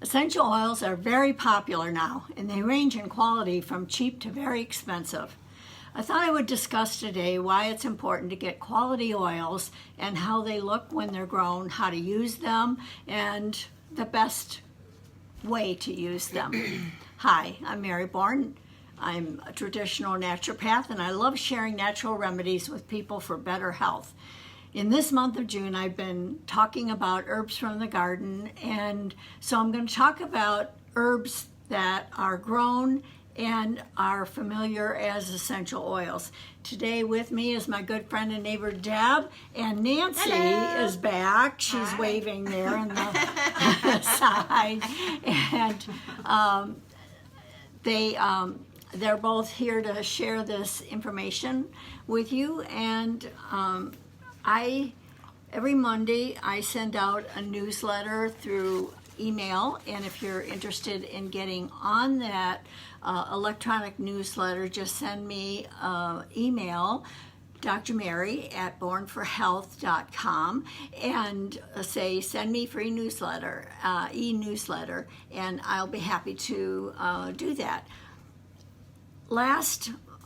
Essential oils are very popular now, and they range in quality from cheap to very expensive. I thought I would discuss today why it's important to get quality oils and how they look when they're grown, how to use them, and the best way to use them. Hi, I'm Mary Bourne. I'm a traditional naturopath, and I love sharing natural remedies with people for better health. In this month of June, I've been talking about herbs from the garden, and so I'm going to talk about herbs that are grown and are familiar as essential oils. Today with me is my good friend and neighbor Deb, and Nancy is back. She's Hi. waving there on the side, and they're both here to share this information with you. And every Monday I send out a newsletter through email, and if you're interested in getting on that electronic newsletter, just send me email, Dr. Mary at bornforhealth.com, and say send me free newsletter, e-newsletter, and I'll be happy to do that.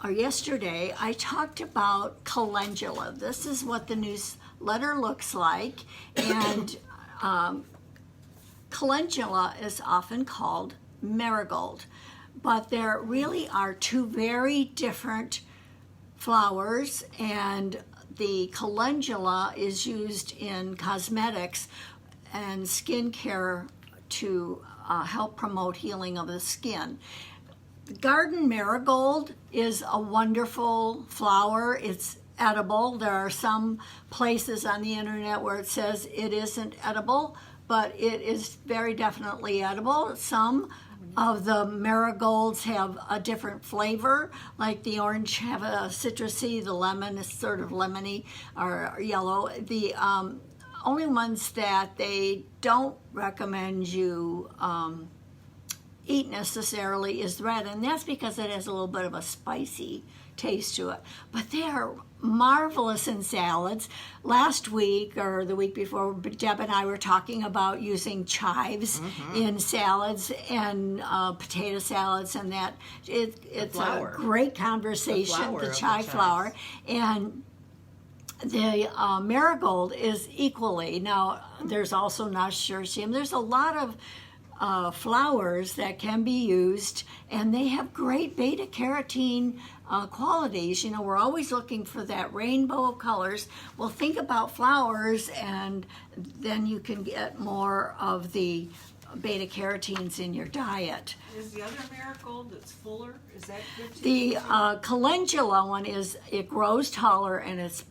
Yesterday, I talked about calendula. This is what the newsletter looks like, and calendula is often called marigold, but there really are two very different flowers, and the calendula is used in cosmetics and skincare to help promote healing of the skin. Garden marigold is a wonderful flower. It's edible. There are some places on the internet where it says it isn't edible, but it is very definitely edible. Some of the marigolds have a different flavor, like the orange have a citrusy, the lemon is sort of lemony or yellow. The only ones that they don't recommend you eat necessarily is red, and that's because it has a little bit of a spicy taste to it. But they are marvelous in salads. Last week or the week before, Deb and I were talking about using chives in salads and potato salads, and that it's a great conversation. The chive flower, and the marigold is equally. Now there's also nasturtium. There's a lot of flowers that can be used, and they have great beta carotene qualities. You know, we're always looking for that rainbow of colors. Well, think about flowers, and then you can get more of the beta carotenes in your diet. Is the other marigold that's fuller, is that good too? The calendula one it grows taller and it's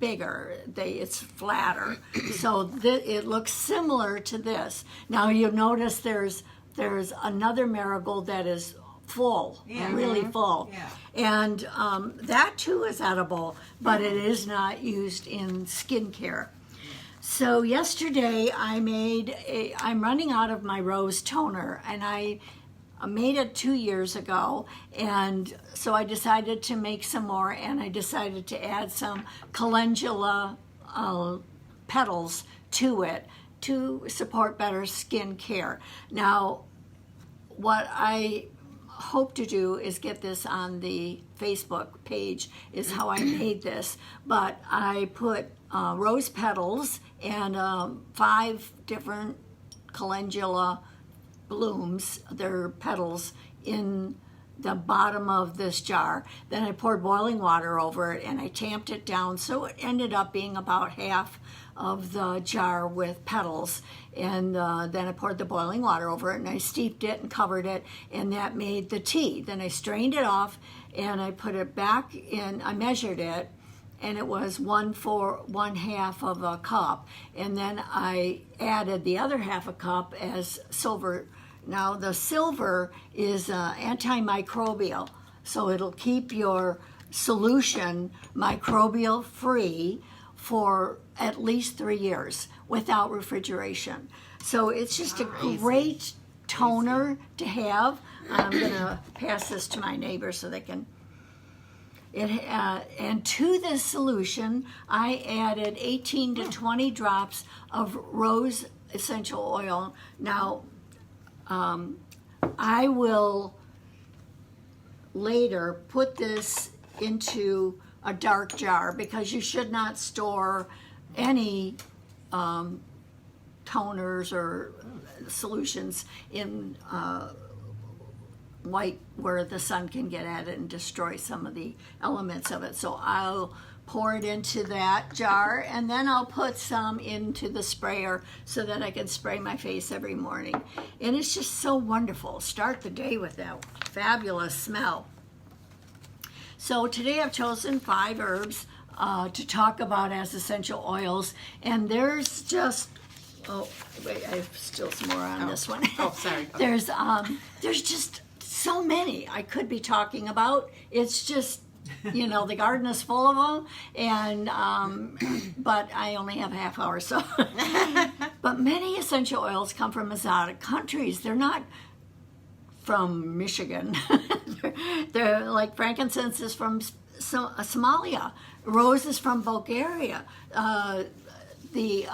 bigger, it's flatter, so it looks similar to this. Now you'll notice there's another marigold that is full, really full, and that too is edible, but it is not used in skincare. So yesterday I'm running out of my rose toner, and I made it 2 years ago, and so I decided to make some more, and I decided to add some calendula petals to it to support better skin care. Now, what I hope to do is get this on the Facebook page, is how I made this, but I put rose petals and 5 different calendula blooms, their petals, in the bottom of this jar. Then I poured boiling water over it, and I tamped it down, so it ended up being about half of the jar with petals. And then I poured the boiling water over it, and I steeped it and covered it, and that made the tea. Then I strained it off, and I put it back in. I measured it, and it was 1/4 of a cup, and then I added the other half a cup as silver. Now the silver is antimicrobial, so it'll keep your solution microbial free for at least 3 years without refrigeration. So it's just a great toner to have. I'm gonna pass this to my neighbors so they can. And to this solution, I added 18 to 20 drops of rose essential oil. Now, I will later put this into a dark jar, because you should not store any toners or solutions in white where the sun can get at it and destroy some of the elements of it. So I'll pour it into that jar, and then I'll put some into the sprayer so that I can spray my face every morning. And it's just so wonderful. Start the day with that fabulous smell. So today I've chosen 5 herbs to talk about as essential oils, and there's just, oh wait, I have still some more on this one. Oh, sorry. Okay. There's just so many I could be talking about. It's just, the garden is full of them, and but I only have a half hour, so. But many essential oils come from exotic countries. They're not from Michigan. they're like frankincense is from Somalia. Rose is from Bulgaria. The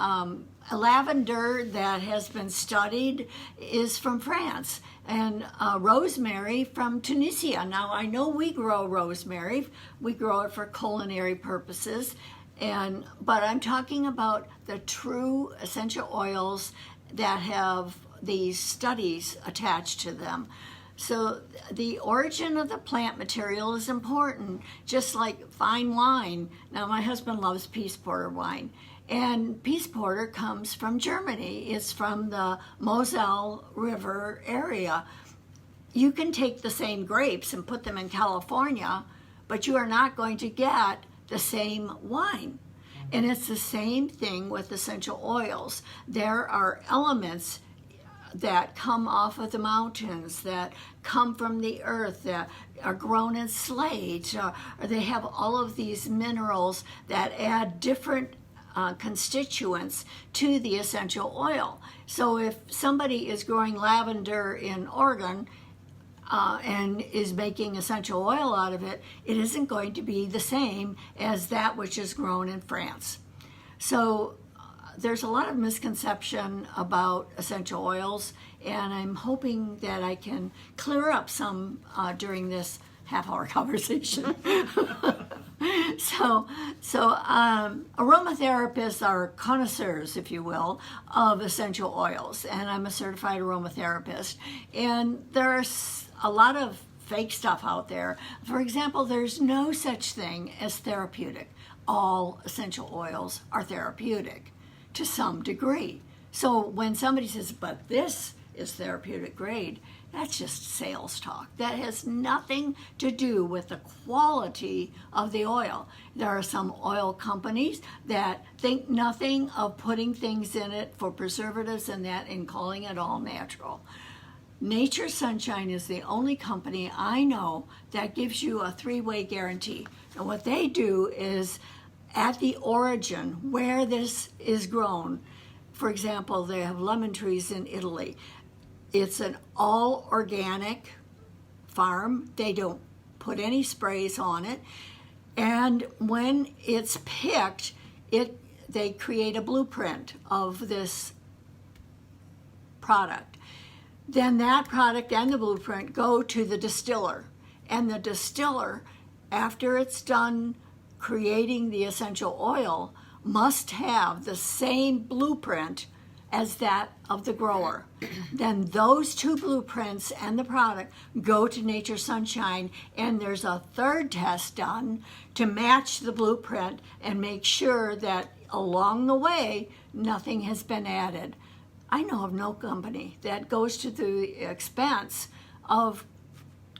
lavender that has been studied is from France, and rosemary from Tunisia. Now, I know we grow rosemary. We grow it for culinary purposes, but I'm talking about the true essential oils that have these studies attached to them. So the origin of the plant material is important, just like fine wine. Now, my husband loves Peace Porter wine, and Peace Porter comes from Germany. It's from the Moselle River area. You can take the same grapes and put them in California, but you are not going to get the same wine. And it's the same thing with essential oils. There are elements that come off of the mountains, that come from the earth, that are grown in slate, or they have all of these minerals that add different constituents to the essential oil. So if somebody is growing lavender in Oregon and is making essential oil out of it, it isn't going to be the same as that which is grown in France. So there's a lot of misconception about essential oils, and I'm hoping that I can clear up some during this half-hour conversation. So aromatherapists are connoisseurs, if you will, of essential oils, and I'm a certified aromatherapist. And there's a lot of fake stuff out there. For example, there's no such thing as therapeutic. All essential oils are therapeutic to some degree. So when somebody says, but this is therapeutic grade, that's just sales talk. That has nothing to do with the quality of the oil. There are some oil companies that think nothing of putting things in it for preservatives and that and calling it all natural. Nature Sunshine is the only company I know that gives you a 3-way guarantee. And what they do is at the origin where this is grown. For example, they have lemon trees in Italy. It's an all organic farm. They don't put any sprays on it. And when it's picked, they create a blueprint of this product. Then that product and the blueprint go to the distiller. And the distiller, after it's done creating the essential oil, must have the same blueprint as that of the grower. Then those 2 blueprints and the product go to Nature Sunshine, and there's a 3rd test done to match the blueprint and make sure that along the way nothing has been added. I know of no company that goes to the expense of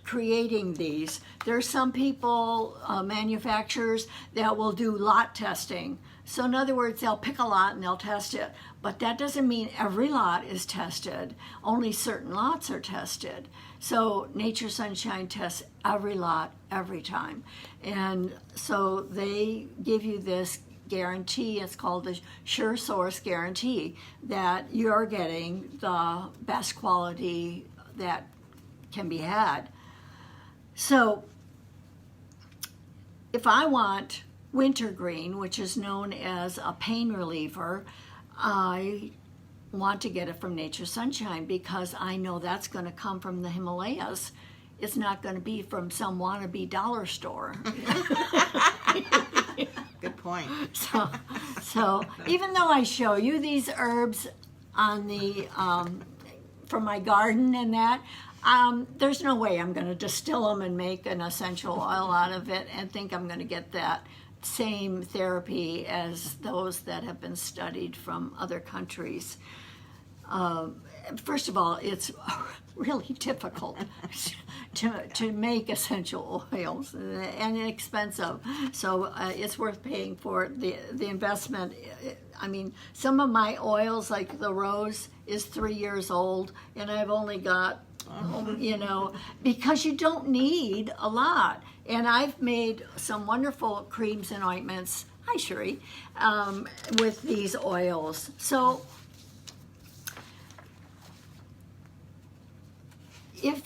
creating these. There's some people, manufacturers, that will do lot testing. So in other words, they'll pick a lot and they'll test it. But that doesn't mean every lot is tested. Only certain lots are tested. So Nature Sunshine tests every lot, every time. And so they give you this guarantee. It's called the Sure Source Guarantee, that you're getting the best quality that can be had. So if I want wintergreen, which is known as a pain reliever, I want to get it from Nature Sunshine because I know that's going to come from the Himalayas. It's not going to be from some wannabe dollar store. Good point. So even though I show you these herbs on the from my garden and that, there's no way I'm going to distill them and make an essential oil out of it and think I'm going to get that same therapy as those that have been studied from other countries. First of all, it's really difficult to make essential oils and expensive. So it's worth paying for the investment. I mean, some of my oils, like the rose, is 3 years old, and I've only got, because you don't need a lot. And I've made some wonderful creams and ointments, hi Sheree, with these oils. So if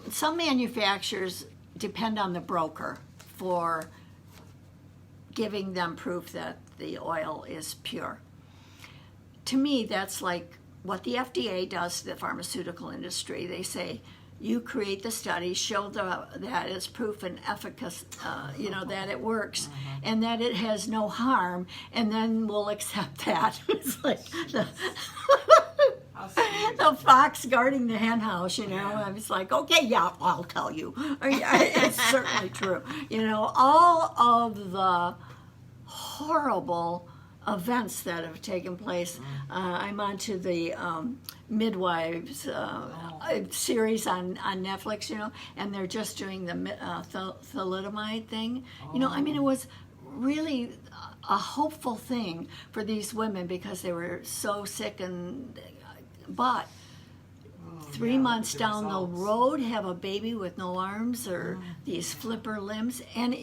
some manufacturers depend on the broker for giving them proof that the oil is pure. To me, that's like what the FDA does to the pharmaceutical industry. They say, you create the study, show that it's proof and efficacy, that it works, and that it has no harm, and then we'll accept that. It's like the fox guarding the hen house, I was like, okay, yeah, I'll tell you. It's certainly true. All of the horrible events that have taken place. I'm onto the midwives series on Netflix, and they're just doing the thalidomide thing. It was really a hopeful thing for these women because they were so sick but 3 months down the road have a baby with no arms or these flipper limbs, and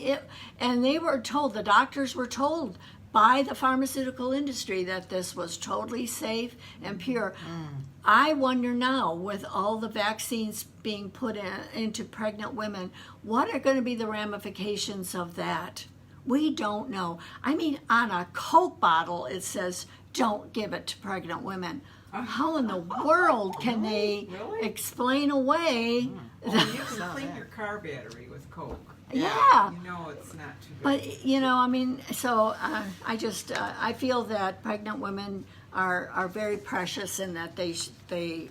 they were told, the doctors were told by the pharmaceutical industry that this was totally safe and pure. I wonder now, with all the vaccines being put into pregnant women, what are going to be the ramifications of that? We don't know. I mean, on a Coke bottle it says don't give it to pregnant women. How in the world can they explain away? You can clean your car battery with Coke. Yeah. It's not too But, bad. so I feel that pregnant women are very precious and that they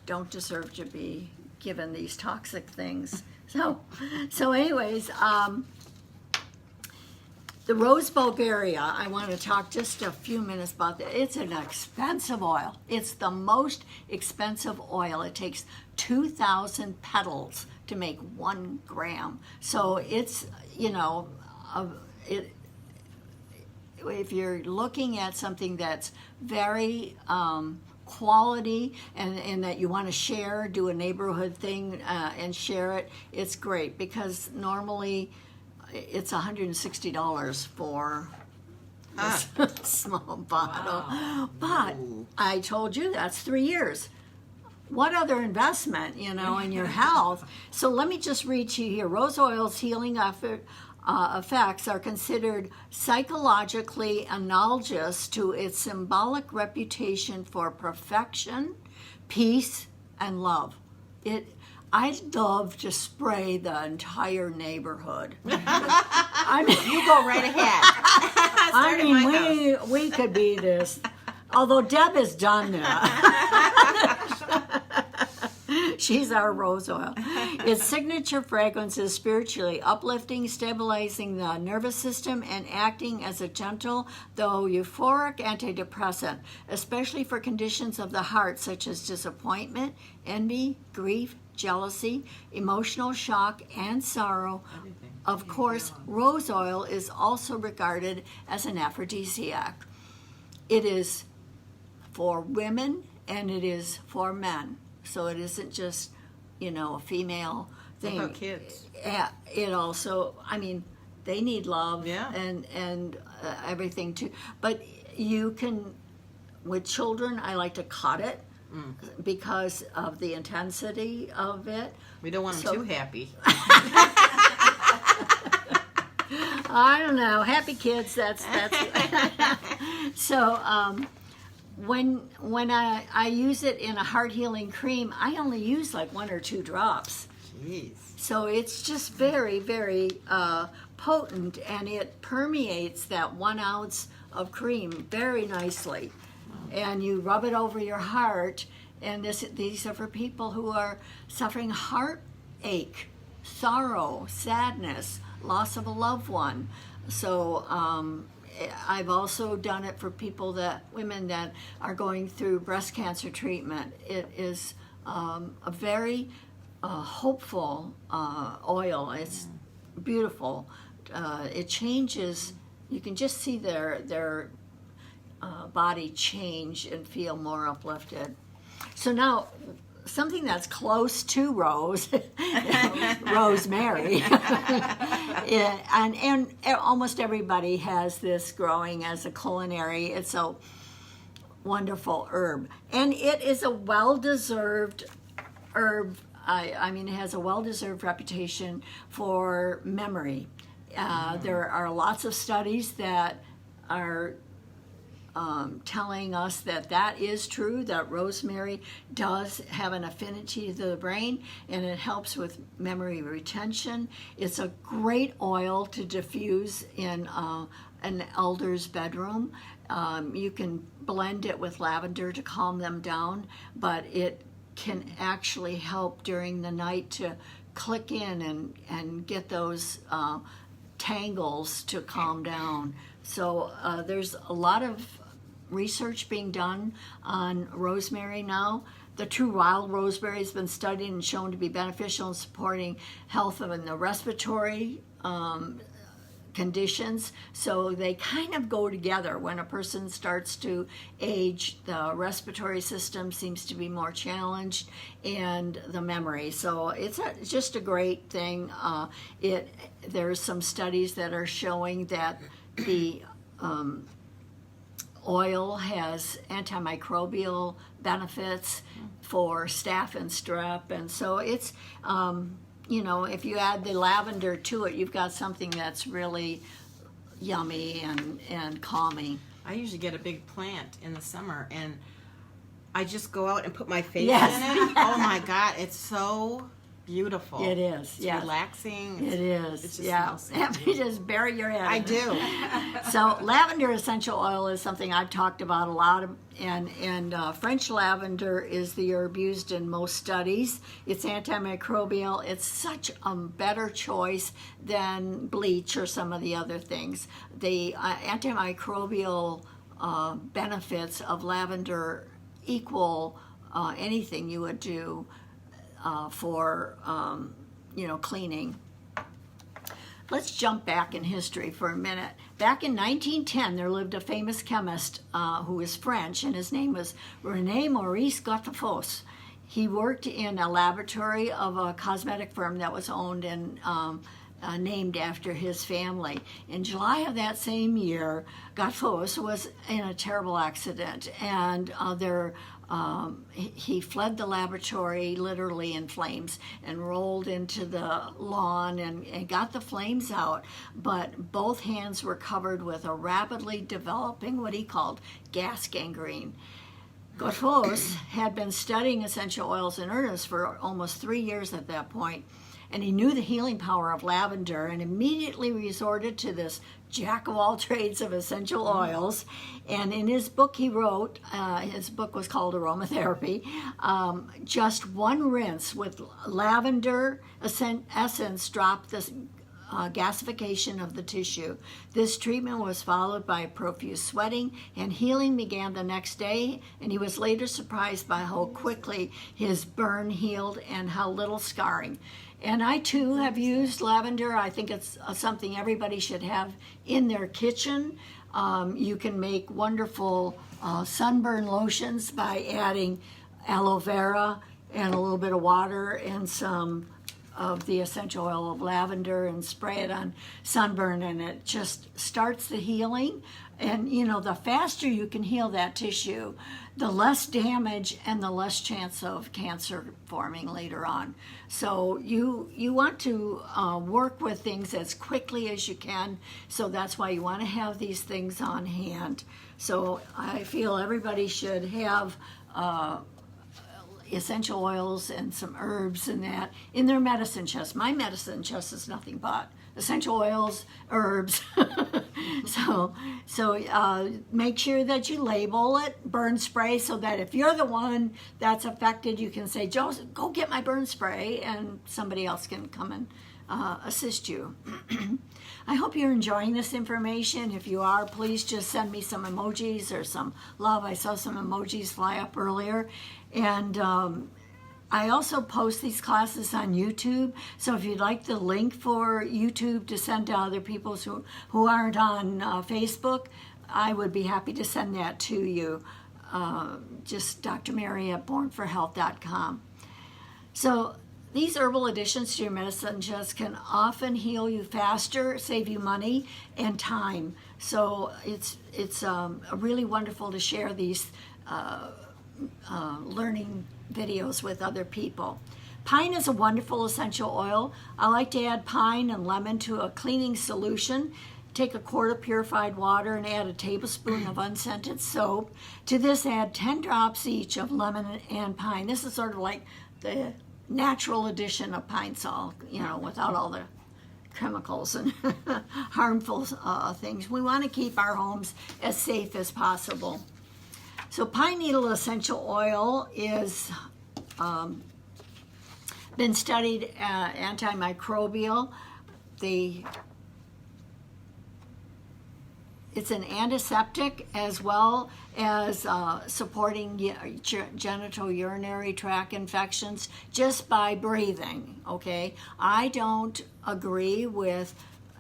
don't deserve to be given these toxic things. So anyways, the Rose Bulgaria, I want to talk just a few minutes about that. It's an expensive oil. It's the most expensive oil. It takes 2,000 petals to make 1 gram. So it's, if you're looking at something that's very quality and that you want to share, do a neighborhood thing and share it, it's great because normally it's $160 for a small bottle. Wow. But I told you that's 3 years. What other investment, in your health? So let me just read to you here. Rose oil's healing effects are considered psychologically analogous to its symbolic reputation for perfection, peace, and love. I'd love to spray the entire neighborhood. You go right ahead. We could be this. Although Deb has done that. She's our rose oil. Its signature fragrance is spiritually uplifting, stabilizing the nervous system, and acting as a gentle, though euphoric antidepressant, especially for conditions of the heart such as disappointment, envy, grief, jealousy, emotional shock, and sorrow. Of course, rose oil is also regarded as an aphrodisiac. It is for women and it is for men. So it isn't just, a female thing. What about kids? It also, they need love Yeah. and everything too. But you can, with children, I like to cut it because of the intensity of it. We don't want them too happy. I don't know. Happy kids. That's So when I use it in a heart healing cream, I only use like 1 or 2 drops. Jeez. So it's just very, very potent, and it permeates that 1 ounce of cream very nicely. And you rub it over your heart, and these are for people who are suffering heartache, sorrow, sadness, loss of a loved one. So I've also done it for women that are going through breast cancer treatment. It is a very hopeful oil. It's beautiful. It changes. You can just see their body change and feel more uplifted. So now, something that's close to rosemary, yeah, and almost everybody has this growing as a culinary. It's a wonderful herb, and it is a well-deserved herb. I mean, it has a well-deserved reputation for memory. There are lots of studies that are telling us that is true, that rosemary does have an affinity to the brain, and it helps with memory retention. It's a great oil to diffuse in an elder's bedroom. You can blend it with lavender to calm them down, but it can actually help during the night to click in and get those tangles to calm down. So there's a lot of research being done on rosemary now. The true wild rosemary has been studied and shown to be beneficial in supporting health in the respiratory conditions. So they kind of go together. When a person starts to age, the respiratory system seems to be more challenged, and the memory. So it's just a great thing. There's some studies that are showing that the oil has antimicrobial benefits for staph and strep, and so it's if you add the lavender to it, you've got something that's really yummy and calming. I usually get a big plant in the summer, and I just go out and put my face Yes. in it. Oh my God, it's so beautiful. It is, It's yeah. relaxing. It is, It's just yeah. smells so You just bury your head. I in it. do. So lavender essential oil is something I've talked about a lot, and French lavender is the herb used in most studies. It's antimicrobial. It's such a better choice than bleach or some of the other things. The antimicrobial benefits of lavender equal anything you would do for cleaning. Let's jump back in history for a minute. Back in 1910, there lived a famous chemist who was French, and his name was René Maurice Gottefos. He worked in a laboratory of a cosmetic firm that was owned and named after his family. In July of that same year, Gottefos was in a terrible accident, and he fled the laboratory literally in flames and rolled into the lawn and got the flames out, but both hands were covered with a rapidly developing what he called gas gangrene. Gottefos had been studying essential oils in earnest for almost 3 years at that point, and he knew the healing power of lavender and immediately resorted to this jack of all trades of essential oils. And in his book he wrote, his book was called Aromatherapy, just one rinse with lavender essence dropped the gasification of the tissue. This treatment was followed by profuse sweating, and healing began the next day, and he was later surprised by how quickly his burn healed and how little scarring. And I too have used lavender. I think it's something everybody should have in their kitchen. You can make wonderful sunburn lotions by adding aloe vera and a little bit of water and some of the essential oil of lavender and spray it on sunburn, and it just starts the healing. And the faster you can heal that tissue, the less damage and the less chance of cancer forming later on. So you want to work with things as quickly as you can. So that's why you want to have these things on hand. So I feel everybody should have essential oils and some herbs and that in their medicine chest. My medicine chest is nothing but essential oils, herbs. So make sure that you label it burn spray, so that if you're the one that's affected, you can say, Joseph, go get my burn spray, and somebody else can come and assist you. I hope you're enjoying this information. If you are, please just send me some emojis or some love. I saw some emojis fly up earlier. And I also post these classes on YouTube. So if you'd like the link for YouTube to send to other people who aren't on Facebook, I would be happy to send that to you. Just Dr. Mary at bornforhealth.com. So these herbal additions to your medicine chest can often heal you faster, save you money and time. So it's really wonderful to share these learning videos with other people. Pine is a wonderful essential oil. I like to add pine and lemon to a cleaning solution. Take a quart of purified water and add a tablespoon of unscented soap. To this, add 10 drops each of lemon and pine. This is sort of like the natural addition of pine salt, without all the chemicals and harmful things. We want to keep our homes as safe as possible. So pine needle essential oil is been studied antimicrobial. It's an antiseptic as well as supporting genital urinary tract infections just by breathing, okay? I don't agree with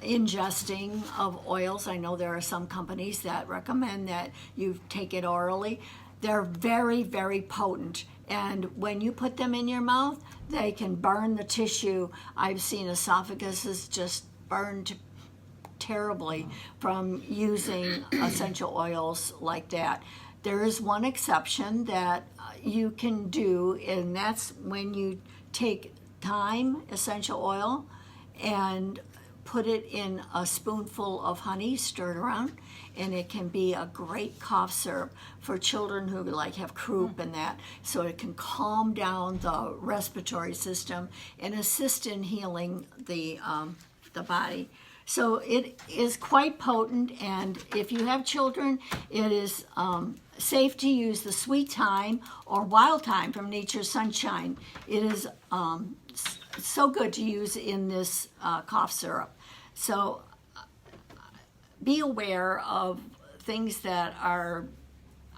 ingesting of oils. I know there are some companies that recommend that you take it orally. They're very, very potent. And when you put them in your mouth, they can burn the tissue. I've seen esophaguses just burned terribly from using essential oils like that. There is one exception that you can do, and that's when you take thyme essential oil and put it in a spoonful of honey, stir it around, and it can be a great cough syrup for children who have croup and that, so it can calm down the respiratory system and assist in healing the body. So it is quite potent, and if you have children, it is safe to use the sweet thyme or wild thyme from Nature's Sunshine. It is so good to use in this cough syrup. So be aware of things that are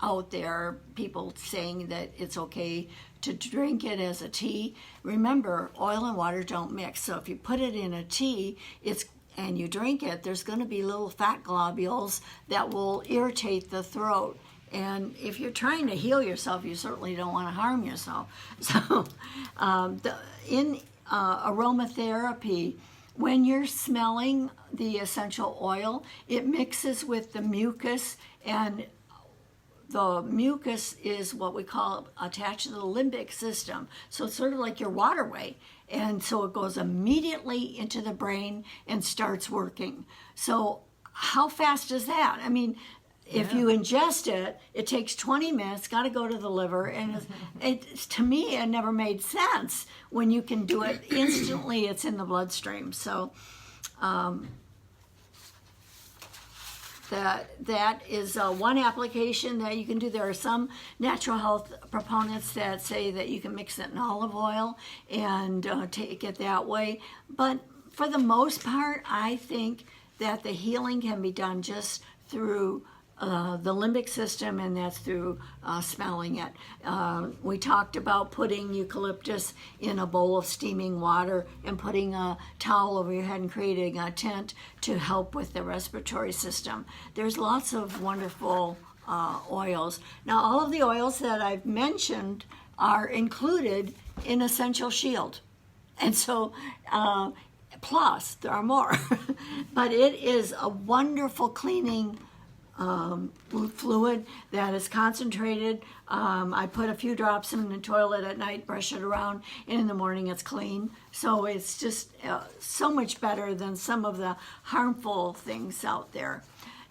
out there, people saying that it's okay to drink it as a tea. Remember, oil and water don't mix, so if you put it in a tea, and you drink it, there's going to be little fat globules that will irritate the throat. And if you're trying to heal yourself, you certainly don't want to harm yourself. So in aromatherapy, when you're smelling the essential oil, it mixes with the mucus, and the mucus is what we call attached to the limbic system. So it's sort of like your waterway. And so it goes immediately into the brain and starts working. So how fast is that? I mean, if you ingest it, it takes 20 minutes, got to go to the liver. And to me, it never made sense. When you can do it instantly, it's in the bloodstream. So that is one application that you can do. There are some natural health proponents that say that you can mix it in olive oil and take it that way. But for the most part, I think that the healing can be done just through the limbic system, and that's through smelling it. We talked about putting eucalyptus in a bowl of steaming water and putting a towel over your head and creating a tent to help with the respiratory system. There's lots of wonderful oils. Now, all of the oils that I've mentioned are included in Essential Shield. And so, plus, there are more. But it is a wonderful cleaning fluid that is concentrated. I put a few drops in the toilet at night, brush it around, and in the morning it's clean. So it's just so much better than some of the harmful things out there.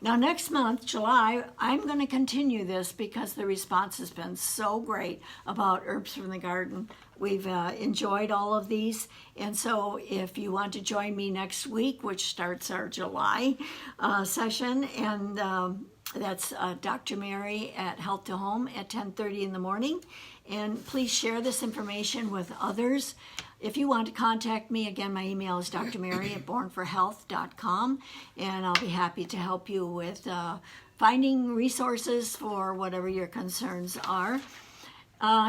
Now, next month, July, I'm going to continue this because the response has been so great about herbs from the garden. We've enjoyed all of these. And so if you want to join me next week, which starts our July session, and that's Dr. Mary at Health to Home at 10:30 in the morning. And please share this information with others. If you want to contact me, again, my email is drmary@bornforhealth.com, and I'll be happy to help you with finding resources for whatever your concerns are.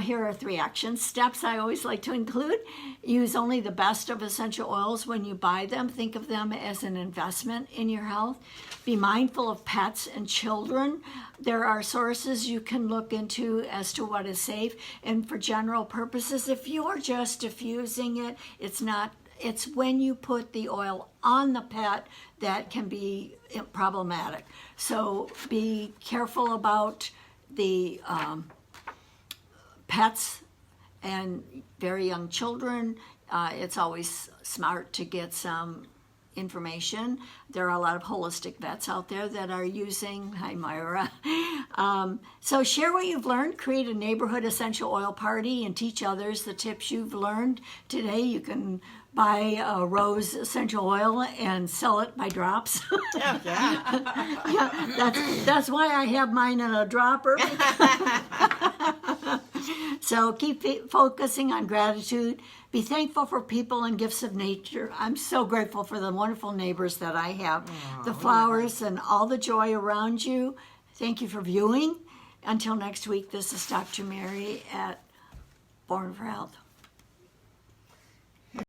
Here are 3 action steps I always like to include. Use only the best of essential oils when you buy them. Think of them as an investment in your health. Be mindful of pets and children. There are sources you can look into as to what is safe. And for general purposes, if you're just diffusing it, it's when you put the oil on the pet that can be problematic. So be careful about the pets and very young children. It's always smart to get some information. There are a lot of holistic vets out there that are using, hi Myra. So share what you've learned, create a neighborhood essential oil party, and teach others the tips you've learned. Today you can buy a rose essential oil and sell it by drops. Yeah, that's why I have mine in a dropper. So keep focusing on gratitude. Be thankful for people and gifts of nature. I'm so grateful for the wonderful neighbors that I have, the flowers and all the joy around you. Thank you for viewing. Until next week, this is Dr. Mary at Born for Health.